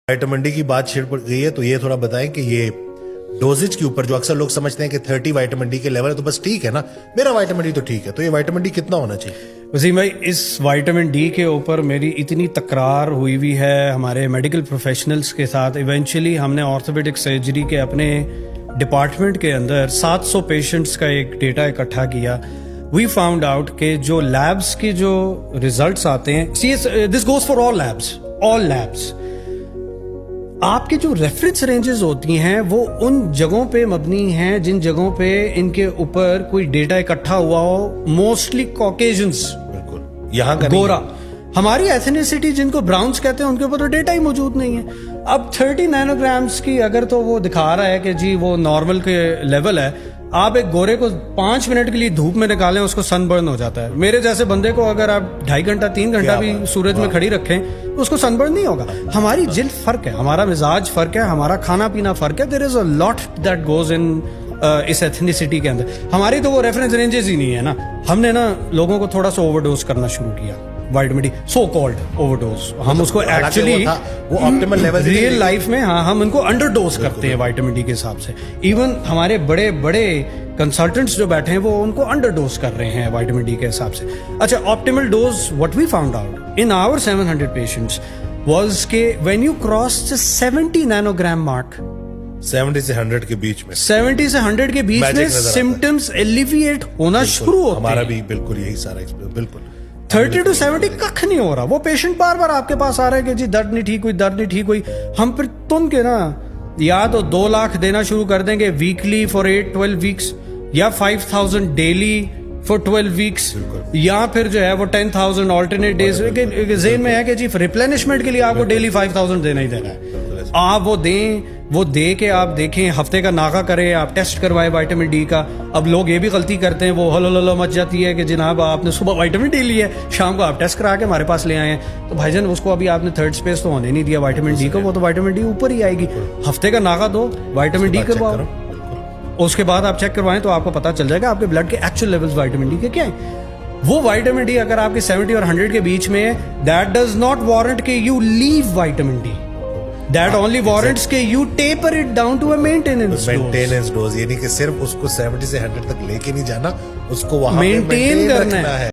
Vitamin D की बात छिड़ पड़ गई है तो ये थोड़ा बताएं कि ये डोजेज के ऊपर जो अक्सर लोग समझते हैं कि 30 विटामिन डी के लेवल है तो बस ठीक है ना, मेरा विटामिन डी तो ठीक है, तो ये विटामिन डी कितना होना चाहिए? वसीम भाई, इस विटामिन डी के ऊपर मेरी इतनी तकरार हुई हुई है हमारे मेडिकल प्रोफेशनल्स के साथ। इवेंचुअली हमने ऑर्थोपेडिक सर्जरी के अपने डिपार्टमेंट के अंदर 700 पेशेंट्स का एक डेटा इकट्ठा किया। वी फाउंड आउट कि जो लैब्स के जो रिजल्ट्स आते हैं, this goes for all labs, आपके जो रेफरेंस रेंजेस होती हैं वो उन जगहों पे मबनी हैं जिन जगहों पे इनके ऊपर कोई डेटा इकट्ठा हुआ हो, मोस्टली कॉकेजन्स, बिल्कुल यहाँ का गोरा। हमारी एथनिसिटी जिनको ब्राउन्स कहते हैं उनके ऊपर तो डेटा ही मौजूद नहीं है। अब 30 नैनोग्राम्स की अगर तो वो दिखा रहा है कि जी वो नॉर्मल के लेवल है, आप एक गोरे को 5 मिनट के लिए धूप में निकालें उसको सनबर्न हो जाता है। मेरे जैसे बंदे को अगर आप 2.5 घंटा 3 घंटा भी सूरज में खड़ी रखें तो उसको सनबर्न नहीं होगा। हमारी जिल्द फर्क है, हमारा मिजाज फर्क है, हमारा खाना पीना फर्क है। There is a lot that goes in इस एथनिसिटी के अंदर। हमारी तो वो रेफरेंस रेंजेस ही नहीं है ना। हमने ना लोगों को थोड़ा सा ओवरडोज करना शुरू किया vitamin D, so called overdose. हम उसको एक्चुअली वो ऑप्टिमल लेवल रियल लाइफ में हम उनको अंडरडोज करते हैं विटामिन डी के हिसाब से। इवन हमारे बड़े बड़े कंसल्टेंट्स जो बैठे हैं वो उनको अंडरडोज कर रहे हैं विटामिन डी के हिसाब से। अच्छा, optimal dose what we found out in our 700 patients was के when you cross the 70 nanogram mark, 70 से 100 के बीच में, 70 से 100 के बीच में सिम्टम्स एलिविएट होना शुरू होते हैं। हमारा भी बिल्कुल यही सारा एक्सपीरियंस। बिल्कुल 30 to 70 कख नहीं हो रहा। वो पेशेंट बार बार आपके पास आ रहा है कि जी दर्द नहीं ठीक हुई। हम फिर तुम के ना या तो 2 लाख देना शुरू कर देंगे वीकली फॉर 8-12 वीक्स, या 5000 डेली फॉर 12 वीक्स, या फिर जो है वो 10,000 ऑल्टरनेट डेज। जेन में है कि जी रिप्लेनिशमेंट के लिए आपको डेली 5000 देना ही देना है। आप वो दे के आप देखें, हफ्ते का नाका करें, आप टेस्ट करवाएं विटामिन डी का। अब लोग ये भी गलती करते हैं, वो हलो मच जाती है कि जनाब आपने सुबह विटामिन डी लिया है, शाम को आप टेस्ट करा के हमारे पास ले आए हैं। तो भाईजान उसको अभी आपने थर्ड स्पेस तो होने नहीं दिया विटामिन डी को, वो तो विटामिन डी ऊपर ही आएगी। हफ्ते का नाका दो, विटामिन डी करवाओ, उसके बाद आप चेक करवाएं तो आपको पता चल जाएगा आपके ब्लड के एक्चुअल लेवल्स विटामिन डी के क्या है। वो विटामिन डी अगर आपके 70 और 100 के बीच में, दैट डज नॉट वारंट के you leave vitamin D, that only warrants के you taper it down to a maintenance dose। Dose, यानी कि सिर्फ उसको 70 से 100 तक लेके नहीं जाना, उसको वहां मेंटेन करना है।